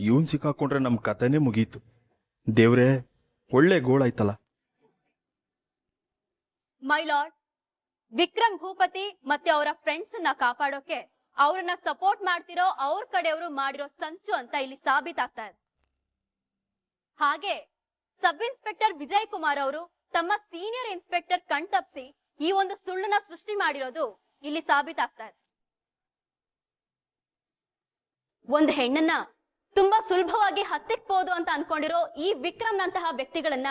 ಇವನ್ ಸಿಕ್ಕಾಕೊಂಡ್ರೆ ನಮ್ಮ ಕತೆನೇ ಮುಗೀತು. ದೇವ್ರೇ, ಒಳ್ಳೆ ಗೋಳಾಯ್ತಲ್ಲ. ಮೈ ಲಾರ್ಡ್, ವಿಕ್ರಮ್ ಭೂಪತಿ ಮತ್ತೆ ಅವರ ಫ್ರೆಂಡ್ಸ್ ನ ಕಾಪಾಡೋಕೆ ಅವ್ರನ್ನ ಸಪೋರ್ಟ್ ಮಾಡ್ತಿರೋ ಅವ್ರ ಕಡೆಯವರು ಮಾಡಿರೋ ಸಂಚು ಅಂತ ಇಲ್ಲಿ ಸಾಬೀತಾಗ್ತಾ ಇದೆ. ಹಾಗೆ ಸಬ್ ಇನ್ಸ್ಪೆಕ್ಟರ್ ವಿಜಯ್ ಕುಮಾರ್ ಅವರು ತಮ್ಮ ಸೀನಿಯರ್ ಇನ್ಸ್ಪೆಕ್ಟರ್ ಕಣ್ತಪ್ಸಿ ಈ ಒಂದು ಸುಳ್ಳನ್ನ ಸೃಷ್ಟಿ ಮಾಡಿರೋದು ಇಲ್ಲಿ ಸಾಬೀತಾಗ್ತಾ ಇದೆ. ಒಂದು ಹೆಣ್ಣನ್ನ ತುಂಬಾ ಸುಲಭವಾಗಿ ಹತ್ತಿಕ್ಬೋದು ಅಂತ ಅನ್ಕೊಂಡಿರೋ ಈ ವಿಕ್ರಮ್ ನಂತಹ ವ್ಯಕ್ತಿಗಳನ್ನ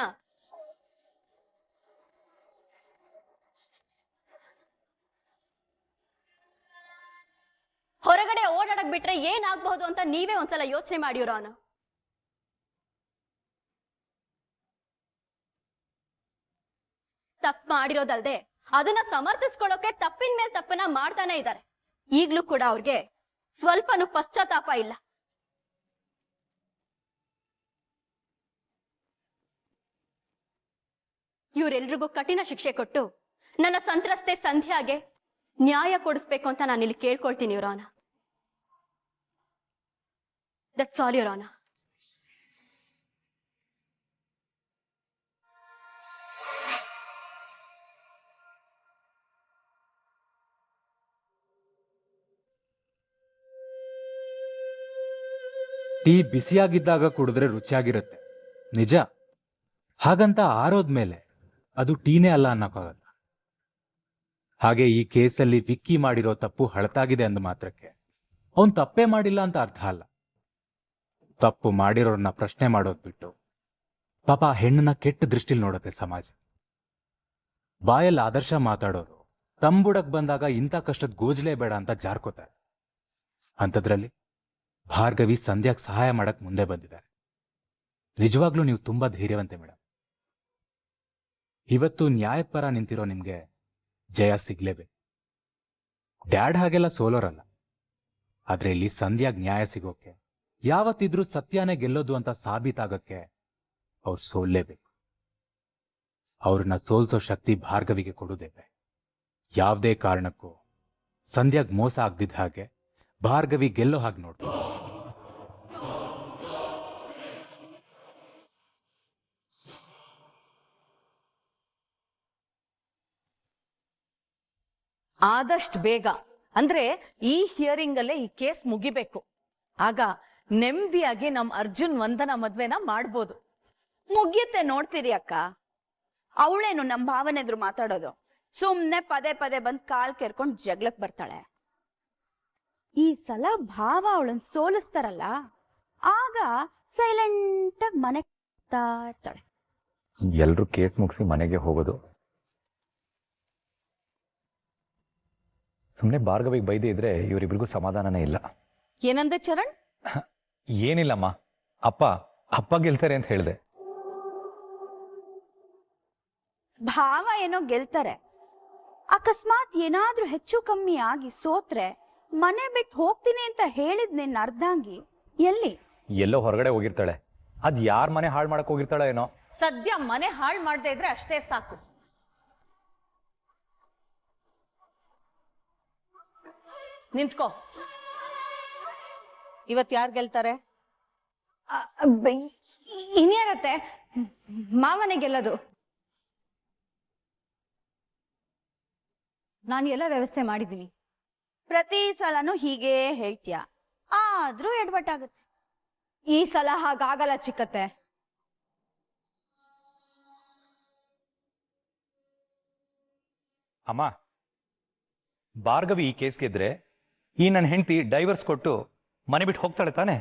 ಹೊರಗಡೆ ಓಡಾಡಕ್ ಬಿಟ್ರೆ ಏನಾಗಬಹುದು ಅಂತ ನೀವೇ ಒಂದ್ಸಲ ಯೋಚನೆ ಮಾಡಿರೋನ. ತಪ್ಪು ಮಾಡಿರೋದಲ್ದೆ ಅದನ್ನ ಸಮರ್ಥಿಸ್ಕೊಳ್ಳೋಕೆ ತಪ್ಪಿನ ಮೇಲೆ ತಪ್ಪನ್ನ ಮಾಡ್ತಾನೆ ಇದ್ದಾರೆ. ಈಗ್ಲೂ ಕೂಡ ಅವ್ರಿಗೆ ಸ್ವಲ್ಪನೂ ಪಶ್ಚಾತ್ತಾಪ ಇಲ್ಲ. ಇವರೆಲ್ರಿಗೂ ಕಠಿಣ ಶಿಕ್ಷೆ ಕೊಟ್ಟು ನನ್ನ ಸಂತ್ರಸ್ತೆ ಸಂಧ್ಯಾಗೆ ನ್ಯಾಯ ಕೊಡಿಸ್ಬೇಕು ಅಂತ ನಾನು ಇಲ್ಲಿ ಕೇಳ್ಕೊಳ್ತೀನಿ your honour. That's all your honour. Tea ಬಿಸಿಯಾಗಿದ್ದಾಗ ಕುಡಿದ್ರೆ ರುಚಿಯಾಗಿರುತ್ತೆ ನಿಜ. ಹಾಗಂತ ಆರೋದ್ಮೇಲೆ ಅದು ಟೀನೇ ಅಲ್ಲ ಅನ್ನಕ್ಕಾಗಲ್ಲ. ಹಾಗೆ ಈ ಕೇಸಲ್ಲಿ ವಿಕ್ಕಿ ಮಾಡಿರೋ ತಪ್ಪು ಹಳತಾಗಿದೆ ಅಂದ ಮಾತ್ರಕ್ಕೆ ಅವನ್ ತಪ್ಪೇ ಮಾಡಿಲ್ಲ ಅಂತ ಅರ್ಥ ಅಲ್ಲ. ತಪ್ಪು ಮಾಡಿರೋರನ್ನ ಪ್ರಶ್ನೆ ಮಾಡೋದ್ ಬಿಟ್ಟು ಪಾಪ ಹೆಣ್ಣನ್ನ ಕೆಟ್ಟ ದೃಷ್ಟಿಲ್ ನೋಡತ್ತೆ ಸಮಾಜ. ಬಾಯಲ್ಲಿ ಆದರ್ಶ ಮಾತಾಡೋರು ತಂಬುಡಕ್ ಬಂದಾಗ ಇಂಥ ಕಷ್ಟದ ಗೋಜ್ಲೇ ಬೇಡ ಅಂತ ಜಾರ್ಕೋತಾರೆ. ಅಂಥದ್ರಲ್ಲಿ ಭಾರ್ಗವಿ ಸಂಧ್ಯಾಗ್ ಸಹಾಯ ಮಾಡಕ್ ಮುಂದೆ ಬಂದಿದ್ದಾರೆ. ನಿಜವಾಗ್ಲೂ ನೀವು ತುಂಬಾ ಧೈರ್ಯವಂತೆ ಮೇಡಮ್. ಇವತ್ತು ನ್ಯಾಯದ ಪರ ನಿಂತಿರೋ ನಿಮ್ಗೆ ಜಯ ಸಿಗ್ಲೇಬೇಕು. ಡ್ಯಾಡ್ ಹಾಗೆಲ್ಲ ಸೋಲೋರಲ್ಲ. ಆದ್ರೆ ಇಲ್ಲಿ ಸಂಧ್ಯಾಗ್ ನ್ಯಾಯ ಸಿಗೋಕೆ, ಯಾವತ್ತಿದ್ರೂ ಸತ್ಯನೇ ಗೆಲ್ಲೋದು ಅಂತ ಸಾಬೀತಾಗಕ್ಕೆ ಅವ್ರು ಸೋಲ್ಲೇಬೇಕು. ಅವ್ರನ್ನ ಸೋಲ್ಸೋ ಶಕ್ತಿ ಭಾರ್ಗವಿಗೆ ಕೊಡುದೇವೆ. ಯಾವುದೇ ಕಾರಣಕ್ಕೂ ಸಂಧ್ಯಾಗ್ ಮೋಸ ಆಗ್ದಿದ್ದ ಹಾಗೆ ಭಾರ್ಗವಿ ಗೆಲ್ಲೋ ಹಾಗೆ ನೋಡ್ತಾರೆ. ಆದಷ್ಟು ಬೇಗ ಅಂದ್ರೆ ಈ ಹಿಯರಿಂಗ್ ಅಲ್ಲೇ ಈ ಕೇಸ್ ಮುಗಿಬೇಕು. ಆಗ ನೆಮ್ಮದಿಯಾಗಿ ನಮ್ ಅರ್ಜುನ್ ವಂದನ ಮದ್ವೆನ ಮಾಡ್ಬೋದು. ಮುಗಿಯುತ್ತೆ ನೋಡ್ತೀರಿ ಅಕ್ಕ. ಅವಳೇನು ನಮ್ ಭಾವನೆ ಎದುರು ಮಾತಾಡೋದು? ಸುಮ್ನೆ ಪದೇ ಪದೇ ಬಂದ್ ಕಾಲ್ ಕೆರ್ಕೊಂಡ್ ಜಗ್ಲಕ್ ಬರ್ತಾಳೆ. ಈ ಸಲ ಭಾವ ಅವಳನ್ ಸೋಲಿಸ್ತಾರಲ್ಲ, ಆಗ ಸೈಲೆಂಟ್ ಆಗಿ ಮನೆ ಇರ್ತಾಳೆ. ಎಲ್ರು ಕೇಸ್ ಮುಗಿಸಿ ಮನೆಗೆ ಹೋಗೋದು. ಸುಮ್ಮನೆ ಭಾರ್ಗವಿಗೆ ಬೈದೇ ಇದ್ರೆ ಇವರಿಬ್ರಿಗೂ ಸಮಾಧಾನನೇ ಇಲ್ಲ. ಏನಂದೆ ಚರಣ್? ಏನಿಲ್ಲಮ್ಮ, ಅಪ್ಪ ಗೆಲ್ತಾರೆ ಅಂತ ಹೇಳಿದೆ. ಭಾವ ಏನೋ ಗೆಲ್ತಾರೆ. ಅಕಸ್ಮಾತ್ ಏನಾದ್ರೂ ಹೆಚ್ಚು ಕಮ್ಮಿ ಆಗಿ ಸೋತ್ರೆ ಮನೆ ಬಿಟ್ಟು ಹೋಗ್ತೀನಿ ಅಂತ ಹೇಳಿದ್ ನಿನ್ನ ಅರ್ಧಾಂಗಿ ಎಲ್ಲೋ ಹೊರಗಡೆ ಹೋಗಿರ್ತಾಳೆ. ಅದ್ ಯಾರ ಮನೆ ಹಾಳು ಮಾಡಕ್ ಹೋಗಿರ್ತಾಳೆ ಏನೋ. ಸದ್ಯ ಮನೆ ಹಾಳು ಮಾಡದೇ ಇದ್ರೆ ಅಷ್ಟೇ ಸಾಕು. ನಿಂತ್ಕೋ. ಇವತ್ ಯಾರು ಗೆಲ್ತಾರೆ? ಇನ್ಯಾರತ್ತೆ, ಮಾವನೇ ಗೆಲ್ಲೋದು. ನಾನು ಎಲ್ಲ ವ್ಯವಸ್ಥೆ ಮಾಡಿದ್ದೀನಿ. ಪ್ರತಿ ಸಲನೂ ಹೀಗೆ ಹೇಳ್ತೀಯ, ಆದ್ರೂ ಎಡ್ವಟ್ಟಾಗುತ್ತೆ. ಈ ಸಲ ಹಾಗಾಗಲ್ಲ ಚಿಕ್ಕತ್ತೆ. ಅಮ್ಮ, ಭಾರ್ಗವಿ ಈ ಕೇಸ್ ಗೆದ್ರೆ ಈ ನನ್ನ ಹೆಂಡತಿ ಡೈವರ್ಸ್ ಕೊಟ್ಟು ಮನೆ ಬಿಟ್ಟು ಹೋಗ್ತಾಳೆ ತಾನೆ?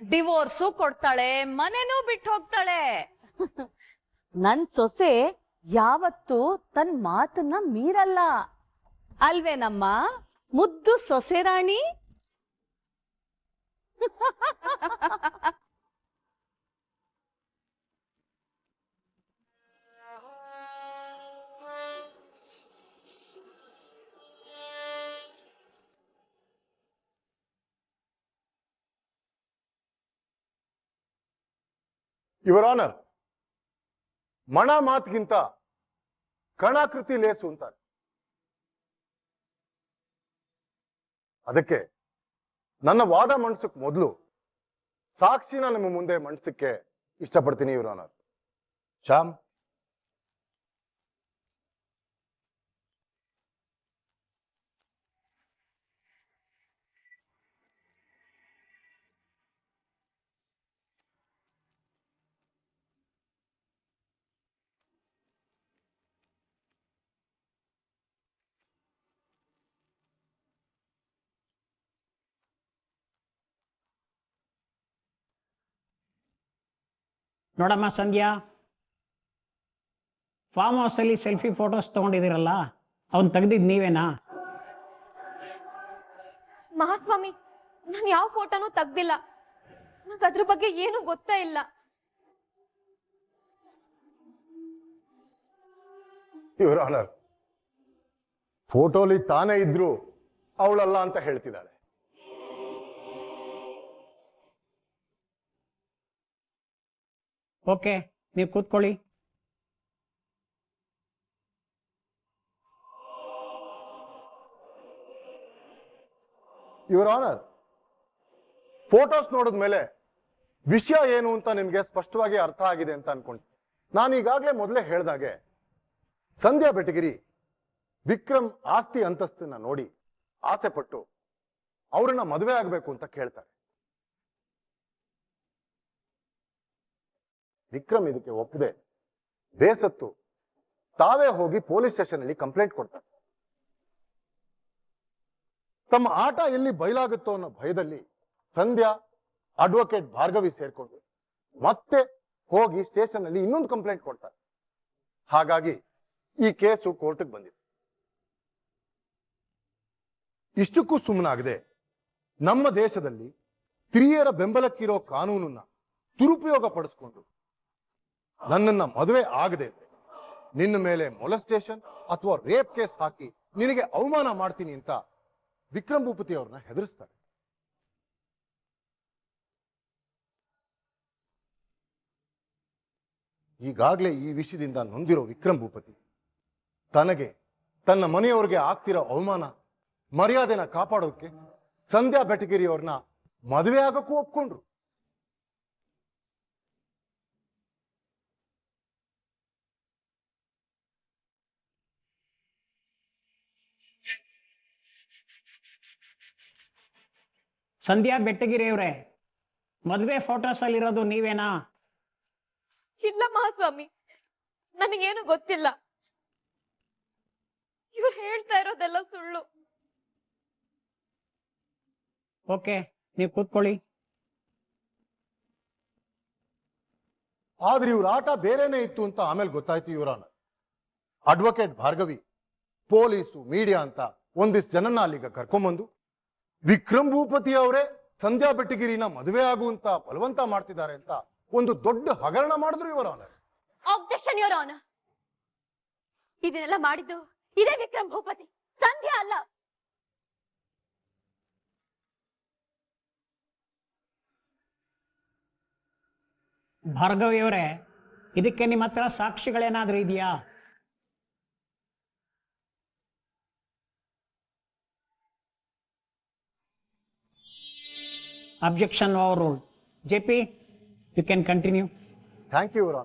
ಡಿವೋರ್ಸು ಕೊಡ್ತಾಳೆ, ಮನೆನೂ ಬಿಟ್ಟು ಹೋಗ್ತಾಳೆ. ನನ್ ಸೊಸೆ ಯಾವತ್ತೂ ತನ್ ಮಾತನ್ನ ಮೀರಲ್ಲ ಅಲ್ವೇನಮ್ಮ ಮುದ್ದು ಸೊಸೆ ರಾಣಿ? ಯುವರ್ ಆನರ್, ಮಣ ಮಾತಿಗಿಂತ ಕಣಾಕೃತಿ ಲೇಸು ಅಂತಾರೆ. ಅದಕ್ಕೆ ನನ್ನ ವಾದ ಮಂಡಿಸಕ್ ಮೊದಲು ಸಾಕ್ಷಿನ ನಿಮ್ಮ ಮುಂದೆ ಮಂಡಿಸಕ್ಕೆ ಇಷ್ಟಪಡ್ತೀನಿ ಯುವರ್ ಆನರ್. ಶ್ಯಾಮ್, ನೋಡಮ್ಮ ಸಂಧ್ಯಾ, ಫಾರ್ಮ್ ಹೌಸಲ್ಲಿ ಸೆಲ್ಫಿ ಫೋಟೋಸ್ ತೊಗೊಂಡಿದ್ದೀರಲ್ಲ, ಅವನ್ ತೆಗ್ದಿದ್ದು ನೀವೇನಾ? ಮಹಾಸ್ವಾಮಿ, ನಾನು ಯಾವ ಫೋಟೋನೂ ತೆಗ್ದಿಲ್ಲ. ನಂಗೆ ಅದ್ರ ಬಗ್ಗೆ ಏನು ಗೊತ್ತೇ ಇಲ್ಲ. ಯುವರ್ ಆನರ್, ಫೋಟೋಲಿ ತಾನೇ ಇದ್ರು ಅವಳಲ್ಲ ಅಂತ ಹೇಳ್ತಿದ್ದಾಳೆ. ಓಕೆ, ನೀವು ಕೂತ್ಕೊಳ್ಳಿ. ಯುವರ್ ಆನರ್, ಫೋಟೋಸ್ ನೋಡಿದ್ಮೇಲೆ ವಿಷಯ ಏನು ಅಂತ ನಿಮ್ಗೆ ಸ್ಪಷ್ಟವಾಗಿ ಅರ್ಥ ಆಗಿದೆ ಅಂತ ಅನ್ಕೊಂಡೆ. ನಾನು ಈಗಾಗಲೇ ಮೊದಲೇ ಹೇಳ್ದಾಗೆ ಸಂಧ್ಯಾ ಬೆಟಗಿರಿ ವಿಕ್ರಮ್ ಆಸ್ತಿ ಅಂತಸ್ತನ್ನ ನೋಡಿ ಆಸೆ ಪಟ್ಟು ಅವ್ರನ್ನ ಮದುವೆ ಆಗ್ಬೇಕು ಅಂತ ಕೇಳ್ತಾರೆ. ವಿಕ್ರಮ್ ಇದಕ್ಕೆ ಒಪ್ಪದೆ ಬೇಸತ್ತು ತಾವೇ ಹೋಗಿ ಪೊಲೀಸ್ ಸ್ಟೇಷನ್ ಅಲ್ಲಿ ಕಂಪ್ಲೇಂಟ್ ಕೊಡ್ತಾರೆ. ತಮ್ಮ ಆಟ ಎಲ್ಲಿ ಬಯಲಾಗುತ್ತೋ ಅನ್ನೋ ಭಯದಲ್ಲಿ ಸಂಧ್ಯಾ ಅಡ್ವೊಕೇಟ್ ಭಾರ್ಗವಿ ಸೇರ್ಕೊಂಡು ಮತ್ತೆ ಹೋಗಿ ಸ್ಟೇಷನ್ ಅಲ್ಲಿ ಇನ್ನೊಂದು ಕಂಪ್ಲೇಂಟ್ ಕೊಡ್ತಾರೆ. ಹಾಗಾಗಿ ಈ ಕೇಸು ಕೋರ್ಟ್ಗೆ ಬಂದಿದೆ. ಇಷ್ಟಕ್ಕೂ ಸುಮ್ಮನಾಗದೆ ನಮ್ಮ ದೇಶದಲ್ಲಿ ಸ್ತ್ರೀಯರ ಬೆಂಬಲಕ್ಕಿರೋ ಕಾನೂನನ್ನ ದುರುಪಯೋಗ ಪಡಿಸ್ಕೊಂಡು ನನ್ನನ್ನ ಮದುವೆ ಆಗದೆ ನಿನ್ನ ಮೇಲೆ ಮೊಲೆಸ್ಟೇಷನ್ ಅಥವಾ ರೇಪ್ ಕೇಸ್ ಹಾಕಿ ನಿನಗೆ ಅವಮಾನ ಮಾಡ್ತೀನಿ ಅಂತ ವಿಕ್ರಮ್ ಭೂಪತಿ ಅವ್ರನ್ನ ಹೆದರಿಸ್ತಾರೆ. ಈಗಾಗಲೇ ಈ ವಿಷಯದಿಂದ ನೊಂದಿರೋ ವಿಕ್ರಮ್ ಭೂಪತಿ ತನಗೆ ತನ್ನ ಮನೆಯವರಿಗೆ ಆಗ್ತಿರೋ ಅವಮಾನ ಮರ್ಯಾದೆನ ಕಾಪಾಡೋಕೆ ಸಂಧ್ಯಾ ಬೆಟಗಿರಿ ಅವ್ರನ್ನ ಮದುವೆ ಆಗಕ್ಕೂ ಒಪ್ಕೊಂಡ್ರು. ಸಂಧ್ಯಾ ಬೆಟ್ಟಗಿರಿಯವ್ರೆ, ಮದುವೆ ಫೋಟೋಸಲ್ಲಿರೋದು ನೀವೇನಾ? ಇಲ್ಲ ಮಹಾಸ್ವಾಮಿ, ನನಗೇನು ಗೊತ್ತಿಲ್ಲ. ಇವ್ರು ಹೇಳ್ತಾ ಇರೋದೆಲ್ಲ ಸುಳ್ಳು. ಓಕೆ, ನೀವು ಕೂತ್ಕೊಳ್ಳಿ. ಆದ್ರೆ ಇವ್ರ ಆಟ ಬೇರೆನೇ ಇತ್ತು ಅಂತ ಆಮೇಲೆ ಗೊತ್ತಾಯ್ತು ಇವರನ್ನ. ಅಡ್ವೊಕೇಟ್ ಭಾರ್ಗವಿ ಪೊಲೀಸು ಮೀಡಿಯಾ ಅಂತ ಒಂದಿಷ್ಟು ಜನನ್ನ ಅಲ್ಲಿಗ ಕರ್ಕೊಂಬಂದು ವಿಕ್ರಮ್ ಭೂಪತಿ ಅವರೇ ಸಂಧ್ಯಾ ಬೆಟ್ಟಗಿರಿನ ಮದುವೆ ಆಗುವಂತ ಬಲವಂತ ಮಾಡ್ತಿದ್ದಾರೆ ಅಂತ ಒಂದು ದೊಡ್ಡ ಹಗರಣ ಮಾಡಿದ್ರು ಇವರ ಆಬ್ಜೆಕ್ಷನ್ ಯೋರ್ ಆನರ್. ಇದನ್ನೆಲ್ಲ ಮಾಡಿದ್ದು ಇದೇ ವಿಕ್ರಮ್ ಭೂಪತಿ, ಸಂಧ್ಯಾ ಅಲ್ಲ. ಭಾರ್ಗವಿಯವರೇ, ಇದಕ್ಕೆ ನಿಮ್ಮ ಹತ್ರ ಸಾಕ್ಷಿಗಳೇನಾದ್ರೂ ಇದೆಯಾ? Objection overruled. JP, you can continue. Thank you ಇವರ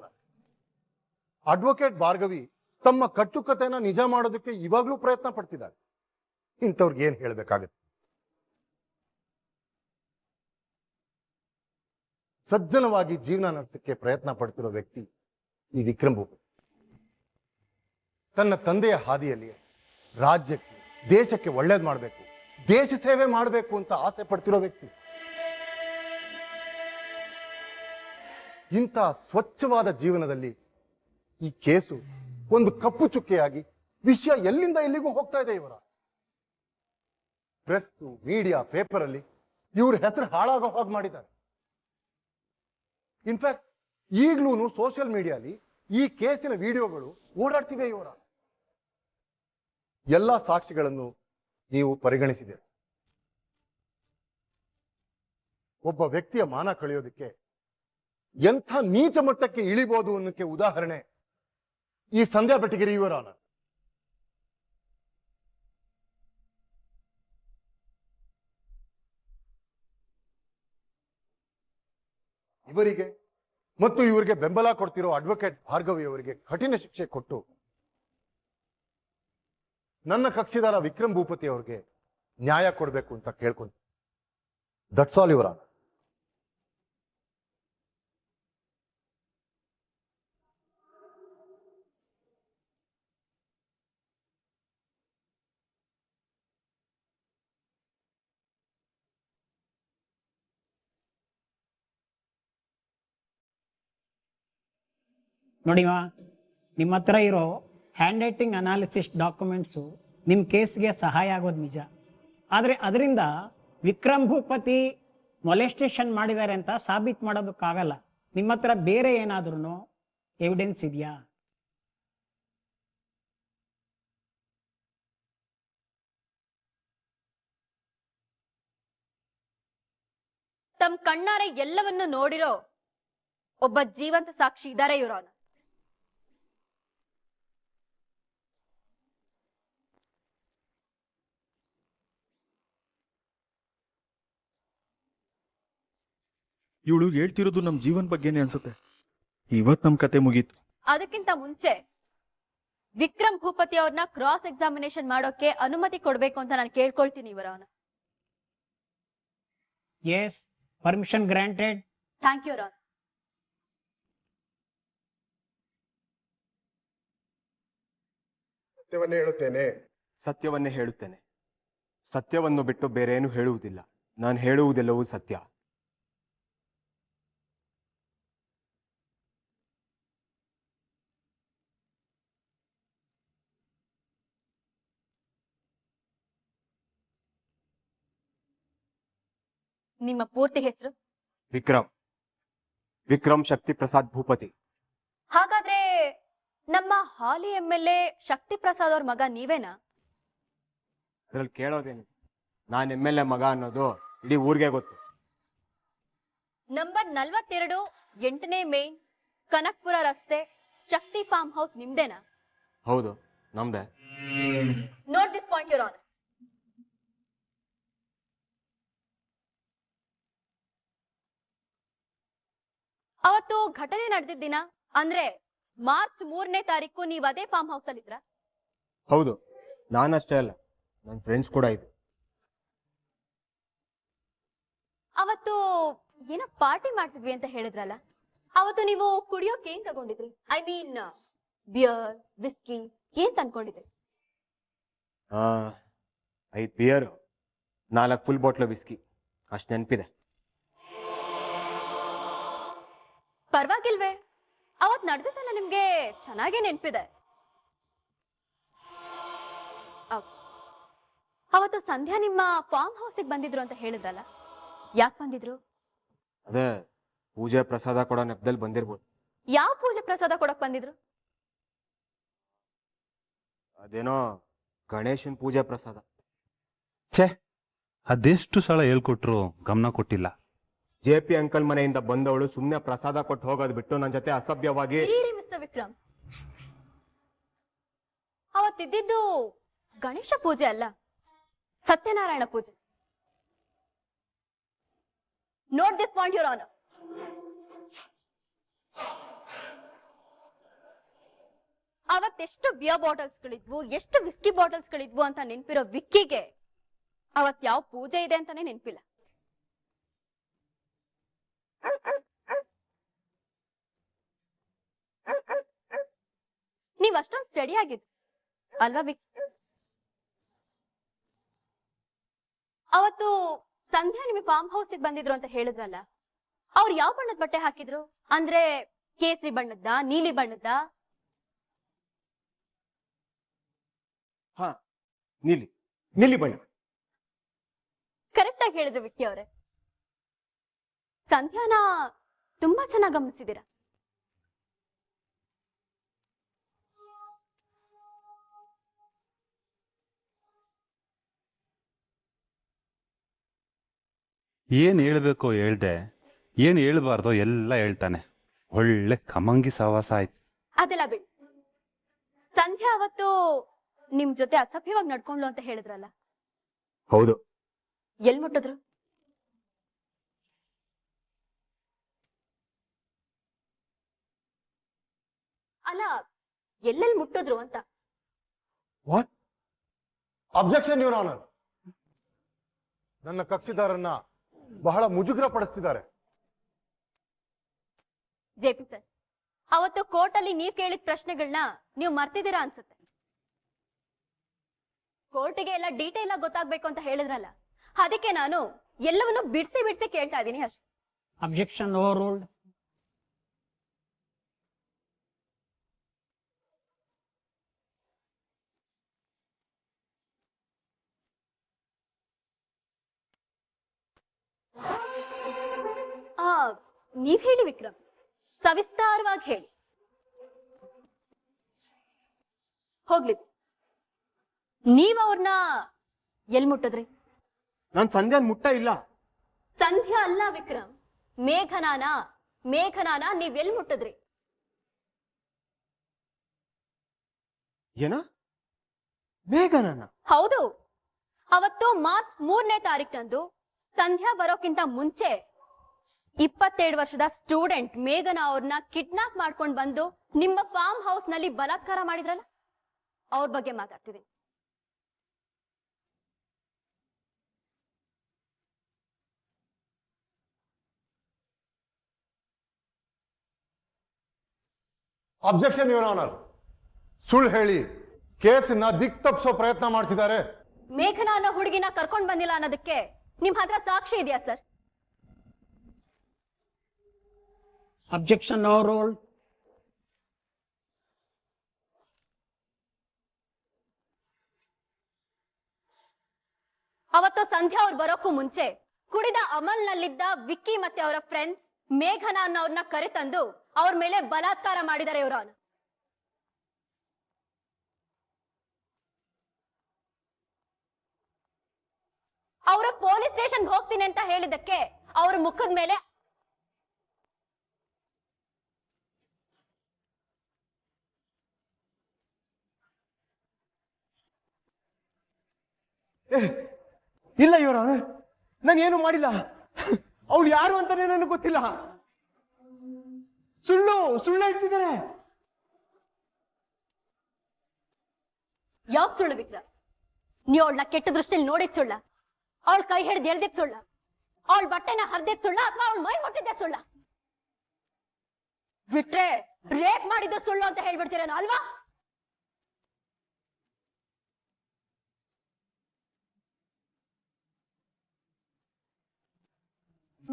ಅಡ್ವೊಕೇಟ್ ಭಾರ್ಗವಿ ತಮ್ಮ ಕಟ್ಟುಕತೆನ ನಿಜ ಮಾಡೋದಕ್ಕೆ ಇವಾಗ್ಲೂ ಪ್ರಯತ್ನ ಪಡ್ತಿದ್ದಾರೆ. ಇಂಥವ್ರಿಗೆ ಏನ್ ಹೇಳ್ಬೇಕಾಗತ್ತೆ? ಸಜ್ಜನವಾಗಿ ಜೀವನ ನಡೆಸಕ್ಕೆ ಪ್ರಯತ್ನ ಪಡ್ತಿರೋ ವ್ಯಕ್ತಿ ಈ ವಿಕ್ರಮ್ ಭೂಪತಿ. ತನ್ನ ತಂದೆಯ ಹಾದಿಯಲ್ಲಿ ರಾಜ್ಯಕ್ಕೆ ದೇಶಕ್ಕೆ ಒಳ್ಳೇದು ಮಾಡಬೇಕು, ದೇಶ ಸೇವೆ ಮಾಡಬೇಕು ಅಂತ ಆಸೆ ಪಡ್ತಿರೋ ವ್ಯಕ್ತಿ. ಇಂಥ ಸ್ವಚ್ಛವಾದ ಜೀವನದಲ್ಲಿ ಈ ಕೇಸು ಒಂದು ಕಪ್ಪು ಚುಕ್ಕೆಯಾಗಿ ವಿಷಯ ಎಲ್ಲಿಂದ ಎಲ್ಲಿಗೂ ಹೋಗ್ತಾ ಇದೆ. ಇವರ ಪ್ರೆಸ್, ಮೀಡಿಯಾ, ಪೇಪರ್ ಅಲ್ಲಿ ಇವ್ರ ಹೆಸರು ಹಾಳಾಗೋ ಹಾಗೆ ಮಾಡಿದ್ದಾರೆ. ಇನ್ಫ್ಯಾಕ್ಟ್ ಈಗ್ಲೂ ಸೋಷಿಯಲ್ ಮೀಡಿಯಾಲಿ ಈ ಕೇಸಿನ ವಿಡಿಯೋಗಳು ಓಡಾಡ್ತಿವೆ. ಇವರ ಎಲ್ಲ ಸಾಕ್ಷಿಗಳನ್ನು ನೀವು ಪರಿಗಣಿಸಿದೆ. ಒಬ್ಬ ವ್ಯಕ್ತಿಯ ಮಾನ ಕಳೆಯೋದಕ್ಕೆ ಎಂಥ ನೀಚ ಮಟ್ಟಕ್ಕೆ ಇಳಿಬಹುದು ಅನ್ನೋಕ್ಕೆ ಉದಾಹರಣೆ ಈ ಸಂಧ್ಯಾ ಬೆಟಗೇರಿ ಯುವರ್ ಆನರ್. ಇವರಿಗೆ ಮತ್ತು ಇವರಿಗೆ ಬೆಂಬಲ ಕೊಡ್ತಿರೋ ಅಡ್ವೊಕೇಟ್ ಭಾರ್ಗವಿ ಅವರಿಗೆ ಕಠಿಣ ಶಿಕ್ಷೆ ಕೊಟ್ಟು ನನ್ನ ಕಕ್ಷಿದಾರ ವಿಕ್ರಮ್ ಭೂಪತಿ ಅವರಿಗೆ ನ್ಯಾಯ ಕೊಡಬೇಕು ಅಂತ ಕೇಳ್ಕೊಂತ. That's all your honour. ನೋಡಿವ, ನಿಮ್ಮ ಹತ್ರ ಇರೋ ಹ್ಯಾಂಡ್ ರೈಟಿಂಗ್ ಅನಾಲಿಸಿಸ್ ಡಾಕ್ಯುಮೆಂಟ್ಸು ನಿಮ್ಮ ಕೇಸ್ಗೆ ಸಹಾಯ ಆಗೋದು ನಿಜ. ಆದರೆ ಅದರಿಂದ ವಿಕ್ರಮ್ ಭೂಪತಿ ಮೊಲೆಸ್ಟೇಷನ್ ಮಾಡಿದ್ದಾರೆ ಅಂತ ಸಾಬೀತು ಮಾಡೋದಕ್ಕಾಗಲ್ಲ. ನಿಮ್ಮ ಹತ್ರ ಬೇರೆ ಏನಾದ್ರೂ ಎವಿಡೆನ್ಸ್ ಇದೆಯಾ? ತಮ್ಮ ಕಣ್ಣಾರೆ ಎಲ್ಲವನ್ನು ನೋಡಿರೋ ಒಬ್ಬ ಜೀವಂತ ಸಾಕ್ಷಿ ಇದ್ದಾರೆ ಯುವರ್ ಆನರ್. ಇವಳು ಹೇಳ್ತಿರೋದು ನಮ್ ಜೀವನ್ ಬಗ್ಗೆನೇ ಅನ್ಸುತ್ತೆ. ಇವತ್ ನಮ್ ಕತೆ ಮುಗೀತು. ಅದಕ್ಕಿಂತ ಮುಂಚೆ ವಿಕ್ರಮ್ ಭೂಪತಿ ಅವ್ರನ್ನ ಕ್ರಾಸ್ ಎಕ್ಸಾಮಿನೇಷನ್ ಮಾಡೋಕೆ ಅನುಮತಿ ಕೊಡ್ಬೇಕು ಅಂತ ನಾನು ಕೇಳ್ಕೊಳ್ತೀನಿ your honour. Yes, permission granted. Thank you your honour. ಸತ್ಯವನ್ನೇ ಹೇಳುತ್ತೇನೆ. ಸತ್ಯವನ್ನೇ ಹೇಳುತ್ತೇನೆ. ಸತ್ಯವನ್ನು ಬಿಟ್ಟು ಬೇರೇನು ಹೇಳುವುದಿಲ್ಲ. ನಾನು ಹೇಳುವುದೆಲ್ಲವೂ ಸತ್ಯ. ನಿಮ್ಮ ಪೂರ್ತಿ ಹೆಸರು? ವಿಕ್ರಮ್ ಶಕ್ತಿ ಪ್ರಸಾದ್ ಭೂಪತಿ. ಹಾಗಾದ್ರೆ ನಮ್ಮ ಹಾಲಿ MLA ಶಕ್ತಿ ಪ್ರಸಾದ್ ಅವ್ರ ಮಗ ನೀವೇನಾ? ಅದ್ರಲ್ಲಿ ಕೇಳೋದೇನು? ನಾನು MLA ಮಗ ಅನ್ನೋದು ಇಡೀ ಊರಿಗೆ ಗೊತ್ತು. ನಂಬರ್ 42 8ನೇ ಮೇನ್ ಕನಕ್ಪುರ ರಸ್ತೆ ಶಕ್ತಿ ಫಾರ್ಮ್ ಹೌಸ್ ನಿಮ್ದೇನಾ? ಹೌದು, ನಮ್ದೆ. Note this point your honour. ಅವತ್ತು ಘಟನೆ ನಡೆದಿದ್ದ ದಿನ ಅಂದ್ರೆ ಮಾರ್ಚ್ 3ನೇ ತಾರೀಕು ನೀವು ಅದೇ ಫಾರ್ಮ್ ಹೌಸ್ ಅಲ್ಲಿ ಇದ್ರ? ಹೌದು, ನಾನಷ್ಟೇ ಅಲ್ಲ, ನನ್ನ ಫ್ರೆಂಡ್ಸ್ ಕೂಡ ಇದ್ರು. ಅವತ್ತು ಏನೋ ಪಾರ್ಟಿ ಮಾಡ್ತಿದ್ವಿ ಅಂತ ಹೇಳಿದ್ರಲ್ಲ, ಅವತ್ತು ನೀವು ಕುಡಿಯೋಕೆ ಏನ್ ತಗೊಂಡಿದ್ರಿ? ಐ ಮೀನ್ ಬಿಯರ್, ವಿಸ್ಕಿ ಏನ್ ತಂದ್ಕೊಂಡಿದ್ರಿ? 5 ಬಿಯರ್, 4 ಫುಲ್ ಬಾಟ್ಲ್ ವಿಸ್ಕಿ, ಅಷ್ಟು ನೆನಪಿದೆ. ಪರವಾಗಿಲ್ವೇ, ಅವತ್ ನಡೆದಿದ್ದೆಲ್ಲ ನಿಮ್ಗೆ ಚೆನ್ನಾಗೇ ನೆನಪಿದೆ. ಅವತ್ತು ಸಂಧ್ಯಾ ನಿಮ್ಮ ಫಾರ್ಮ್ ಹೌಸಿಗೆ ಬಂದಿದ್ರು ಅಂತ ಹೇಳಿದ್ರಲ್ಲ, ಯಾಕೆ ಬಂದಿದ್ರು? ಅದೇ ಪೂಜೆ ಪ್ರಸಾದ ಕೊಡೋ ನೆಪದಲ್ಲಿ ಬಂದಿರ್ಬೋದು. ಯಾವ ಪೂಜೆ ಪ್ರಸಾದ ಕೊಡಕ್ ಬಂದಿದ್ರು? ಅದೇನೋ ಗಣೇಶನ್ ಪೂಜೆ ಪ್ರಸಾದ. ಛೇ, ಅದೆಷ್ಟು ಸಲ ಹೇಳ್ಕೊಟ್ರು ಗಮನ ಕೊಟ್ಟಿಲ್ಲ. JP ಅಂಕಲ್ ಮನೆಯಿಂದ ಬಂದವಳು ಸುಮ್ನೆ ಪ್ರಸಾದ ಕೊಟ್ಟು ಹೋಗೋದು ಬಿಟ್ಟು ನನ್ನ ಜೊತೆ ಅಸಭ್ಯವಾಗಿ. ಮಿಸ್ಟರ್ ವಿಕ್ರಮ್, ಅವತ್ತಿದ್ದು ಗಣೇಶ ಪೂಜೆ ಅಲ್ಲ, ಸತ್ಯನಾರಾಯಣ ಪೂಜೆ. Note this point your honour. ಅವತ್ತೆಷ್ಟು ಬಿಯರ್ ಬಾಟಲ್ಸ್ಗಳಿದ್ವು, ಎಷ್ಟು ವಿಸ್ಕಿ ಬಾಟಲ್ಸ್ಗಳಿದ್ವು ಅಂತ ನೆನ್ಪಿರೋ ವಿಕ್ಕಿಗೆ ಅವತ್ ಯಾವ ಪೂಜೆ ಇದೆ ಅಂತಾನೆ ನೆನ್ಪಿಲ್ಲ. ನೀವ್ ಅಷ್ಟೊಂದು ಸ್ಟಡಿ ಆಗಿದ್ ಅಲ್ವಾ ವಿಕ್? ಅವತ್ತು ಸಂಧ್ಯಾ ನಿಮಗೆ ಫಾರ್ಮ್ ಹೌಸಿಗೆ ಬಂದಿದ್ರು ಅಂತ ಹೇಳಿದ್ರಲ್ಲ, ಅವ್ರು ಯಾವ ಬಣ್ಣದ ಬಟ್ಟೆ ಹಾಕಿದ್ರು? ಅಂದ್ರೆ ಕೇಸರಿ ಬಣ್ಣದ್ದ, ನೀಲಿ ಬಣ್ಣದ್ದ? ಹಾ, ನೀಲಿ ಬಣ್ಣ. ಕರೆಕ್ಟ್ ಆಗಿ ಹೇಳಿದ್ರು ವಿಕ್ಕಿ ಅವರೇ. ಸಂಧ್ಯಾನ ತುಂಬಾ ಚೆನ್ನಾಗಿ ಗಮನಿಸಿದ್ದೀರಾ. ಏನ್ ಹೇಳ್ಬೇಕೋ ಹೇಳ್ದೆ, ಏನು ಹೇಳ್ಬಾರ್ದೋ ಎಲ್ಲ ಹೇಳ್ತಾನೆ. ಒಳ್ಳೆ ಕಮಂಗಿ ಸಹವಾಸ ಆಯ್ತು. ಅದೆಲ್ಲ ಬಿಡಿ. ಸಂಧ್ಯಾ ಅವತ್ತು ನಿಮ್ ಜೊತೆ ಅಸಭ್ಯವಾಗಿ ನಡ್ಕೊಂಡ್ಲು ಅಂತ ಹೇಳಿದ್ರಲ್ಲ, ಹೌದು. ಎಲ್ ಮುಟ್ಟಿದ್ರು? ಅಲ್ಲ, ಎಲ್ಲೆಲ್ಲಿ ಮುಟ್ಟಿದ್ರು ಅಂತ. ವಾಟ್? Objection your honour. ನನ್ನ ಕಕ್ಷಿದಾರನ್ನ ಬಹಳ ಮುಜುಗರ ಪಡಿಸ್ತಿದ್ದಾರೆ. ಜೆಪಿ ಸರ್, ಅವತ್ತು ಕೋರ್ಟ್ ಅಲ್ಲಿ ನೀವ್ ಕೇಳಿದ ಪ್ರಶ್ನೆಗಳನ್ನ ನೀವು ಮರ್ತಿದ್ದೀರಾ ಅನ್ಸುತ್ತೆ. ಕೋರ್ಟಿಗೆ ಎಲ್ಲ ಡೀಟೇಲ್ ಆಗಿ ಗೊತ್ತಾಗ್ಬೇಕು ಅಂತ ಹೇಳಿದ್ರಲ್ಲ, ಅದಕ್ಕೆ ನಾನು ಎಲ್ಲವನ್ನು ಬಿಡ್ಸಿ ಬಿಡ್ಸಿ ಕೇಳ್ತಾ ಇದ್ದೀನಿ ಅಷ್ಟೇ. Objection over ruled. ನೀವ್ ಹೇಳಿ ವಿಕ್ರಮ್, ಸವಿಸ್ತಾರವಾಗಿ ಹೇಳಿ. ಹೋಗ್ಲಿ, ನೀವ್ ಅವ್ರನ್ನ ಎಲ್ ಮುಟ್ಟಿದ್ರಿ? ನಾನ್ ಸಂಧ್ಯಾನ್ ಮುಟ್ಟ ಇಲ್ಲ. ಸಂಧ್ಯಾ ಅಲ್ಲ ವಿಕ್ರಮ್, ಮೇಘನಾನ ನೀವ್ ಎಲ್ ಮುಟ್ಟಿದ್ರಿ? ಏನ? ಮೇಘನನ್ನ? ಹೌದು. ಅವತ್ತು ಮಾರ್ಚ್ 3ನೇ ತಾರೀಕಂದು ಸಂಧ್ಯಾ ಬರೋಕ್ಕಿಂತ ಮುಂಚೆ 27 ವರ್ಷದ ಸ್ಟೂಡೆಂಟ್ ಮೇಘನಾ ಅವ್ರನ್ನ ಕಿಡ್ನಾಪ್ ಮಾಡ್ಕೊಂಡು ಬಂದು ನಿಮ್ಮ ಫಾರ್ಮ್ ಹೌಸ್ ನಲ್ಲಿ ಬಲಾತ್ಕಾರ ಮಾಡಿದ್ರಲ್ಲ, ಅವ್ರ ಬಗ್ಗೆ ಮಾತಾಡ್ತಿದ್ದೀನಿ. Objection your honour. ಸುಳ್ಳು ಹೇಳಿ ಕೇಸನ್ನ ದಿಕ್ ತಪ್ಪಿಸೋ ಪ್ರಯತ್ನ ಮಾಡ್ತಿದ್ದಾರೆ. ಮೇಘನಾ ಅನ್ನೋ ಹುಡುಗಿನ ಕರ್ಕೊಂಡ್ ಬಂದಿಲ್ಲ ಅನ್ನೋದಕ್ಕೆ ನಿಮ್ ಹತ್ರ ಸಾಕ್ಷಿ ಇದೆಯಾ ಸರ್? Objection over ruled. ಅವತ್ತು ಸಂಧ್ಯಾ ಅವ್ರು ಬರೋಕ್ಕೂ ಮುಂಚೆ ಕುಡಿದ ಅಮಲ್ನಲ್ಲಿದ್ದ ವಿಕ್ಕಿ ಮತ್ತೆ ಅವರ ಫ್ರೆಂಡ್ಸ್ ಮೇಘನಾ ಅನ್ನೋರ್ನ ಕರೆತಂದು ಅವ್ರ ಮೇಲೆ ಬಲಾತ್ಕಾರ ಮಾಡಿದ್ದಾರೆ ಇವರು. ಅವರು ಪೊಲೀಸ್ ಸ್ಟೇಷನ್ಗೆ ಹೋಗ್ತೀನಿ ಅಂತ ಹೇಳಿದಕ್ಕೆ ಅವ್ರ ಮುಖದ ಮೇಲೆ ಇಲ್ಲ ಇವರ, ನಾನು ಏನು ಮಾಡಿಲ್ಲ. ಅವಳು ಯಾರು ಅಂತಾನೆ ನನಗೆ ಗೊತ್ತಿಲ್ಲ. ಸುಳ್ಳು ಹೇಳ್ತಿದ್ದಾರೆ. ಯಾವ್ದು ಸುಳ್ಳು ವಿಕ್ರಮ್? ನೀವ್ ಅವಳನ್ನ ಕೆಟ್ಟ ದೃಷ್ಟಿಯಲ್ಲಿ ನೋಡಿದ್ ಸುಳ್ಳ? ಅವಳ ಕೈ ಹಿಡ್ದು ಎಳ್ದಿದ್ ಸುಳ್ಳ? ಅವಳ ಬಟ್ಟೆನ ಹರಿದಿದ್ ಸುಳ್ಳ ಅಥವಾ ಅವಳ ಮೈ ಮುಟ್ಟಿದ್ದೆ ಸುಳ್ಳ? ಬಿಟ್ರೆ ರೇಪ್ ಮಾಡಿದ್ದು ಸುಳ್ಳು ಅಂತ ಹೇಳ್ಬಿಡ್ತೀರೇನೋ ಅಲ್ವಾ?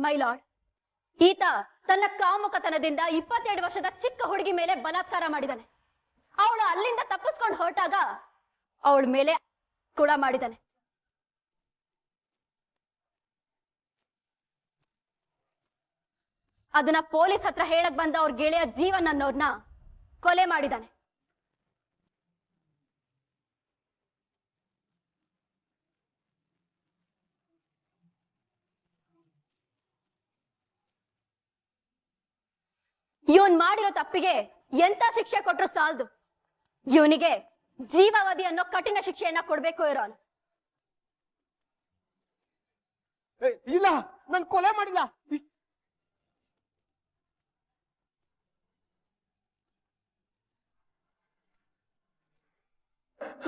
ಮೈಲಾರ್ಡ್, ಈತ ತನ್ನ ಕಾಮುಕತನದಿಂದ 27 ವರ್ಷದ ಚಿಕ್ಕ ಹುಡುಗಿ ಮೇಲೆ ಬಲಾತ್ಕಾರ ಮಾಡಿದಾನೆ. ಅವಳು ಅಲ್ಲಿಂದ ತಪ್ಪಿಸ್ಕೊಂಡು ಹೊರಟಾಗ ಅವಳ ಮೇಲೆ ಕೂಡ ಮಾಡಿದಾನೆ. ಅದನ್ನ ಪೊಲೀಸ್ ಹತ್ರ ಹೇಳಕ್ ಬಂದ ಅವ್ರ ಗೆಳೆಯ ಜೀವನ್ ಅನ್ನೋರ್ನ ಕೊಲೆ ಮಾಡಿದಾನೆ. ಇವನ್ ಮಾಡಿರೋ ತಪ್ಪಿಗೆ ಎಂತ ಶಿಕ್ಷೆ ಕೊಟ್ರು ಸಾಲದು. ಇವನಿಗೆ ಜೀವಾವಧಿ ಅನ್ನೋ ಕಠಿಣ ಶಿಕ್ಷೆಯನ್ನ ಕೊಡ್ಬೇಕು ಇರೋನು. ಇಲ್ಲ, ನಾನು ಕೊಲೆ ಮಾಡಿಲ್ಲ.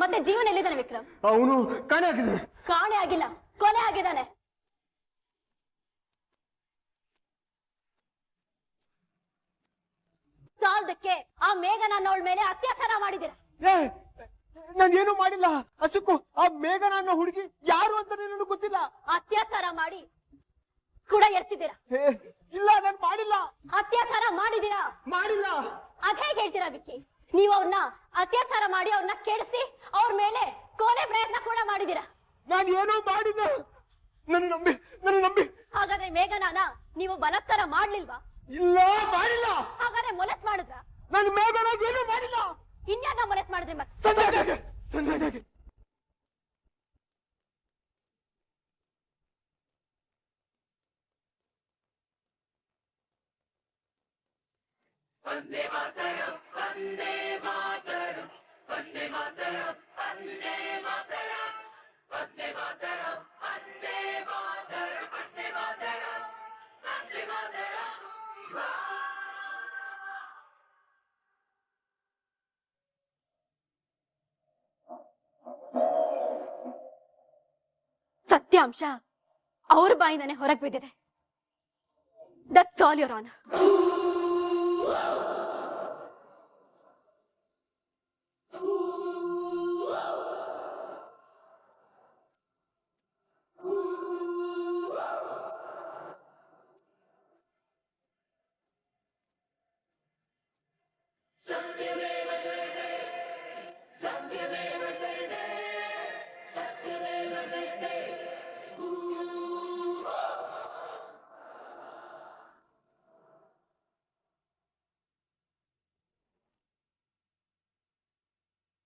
ಮತ್ತೆ ಜೀವನ ಎಲ್ಲಿದ್ದಾನೆ ವಿಕ್ರಮ್? ಅವನು ಕಾಣೆ ಆಗಿದ್ದಾನೆ. ಕಾಣೆ ಆಗಿಲ್ಲ, ಕೊಲೆ ಆಗಿದ್ದಾನೆ. ಸಾಲದಕ್ಕೆ ಆ ಮೇಘನ ಅನ್ನೋಳ ಮೇಲೆ ಅತ್ಯಾಚಾರ ಮಾಡಿದಿರ. ನಾನು ಏನು ಮಾಡಿಲ್ಲ. ಅಶೋಕು, ಆ ಮೇಘನ ಅನ್ನೋ ಹುಡುಗಿ ಯಾರು ಅಂತಾನೆ ನನಗೆ ಗೊತ್ತಿಲ್ಲ. ಅತ್ಯಾಚಾರ ಮಾಡಿ ಕೂಡ ಎರ್ಚಿದ್ದೀರಾ? ಇಲ್ಲ, ನಾನು ಮಾಡಿಲ್ಲ. ಅತ್ಯಾಚಾರ ಮಾಡಿದೀರಾ? ಮಾಡಿಲ್ಲ. ಅದ್ ಹೇಗೆ ಹೇಳ್ತೀರಾ ವಿಕ್ಕಿ? ನೀವು ಅವ್ರನ್ನ ಅತ್ಯಾಚಾರ ಮಾಡಿ ಅವ್ರನ್ನ ಕೆಡಿಸಿ ಅವ್ರ ಮೇಲೆ ಕೊಲೆ ಪ್ರಯತ್ನ ಕೂಡ ಮಾಡಿದೀರಾ. ನಾನು ಏನೂ ಮಾಡಿಲ್ಲ. ನನ್ನ ನಂಬಿ. ಹಾಗಾದ್ರೆ ಮೇಘನಾನ ನೀವು ಬಲಾತ್ಕಾರ ಮಾಡ್ಲಿಲ್ವಾ? ಇಲ್ಲ, ಮಾಡಿಲ್ಲ. ಹಾಗಾದ್ರೆ ಮೊಲೆಸ್ ಮಾಡಿದ್ರ? ನಾನು ಮೇಘನಾಗ ಏನೂ ಮಾಡಿಲ್ಲ. ಇನ್ಯಾಕ ಮೊಲೆಸ್ ಮಾಡಿದ್ರಿ? ಮತ್ತೆ ಸಂಧ್ಯಾಗೆ ಸತ್ಯಾಂಶ ಅವ್ರ ಬಾಯಿಂದಾನೆ ಹೊರಗೆ ಬಿದ್ದಿದೆ. That's all your honour. Sunday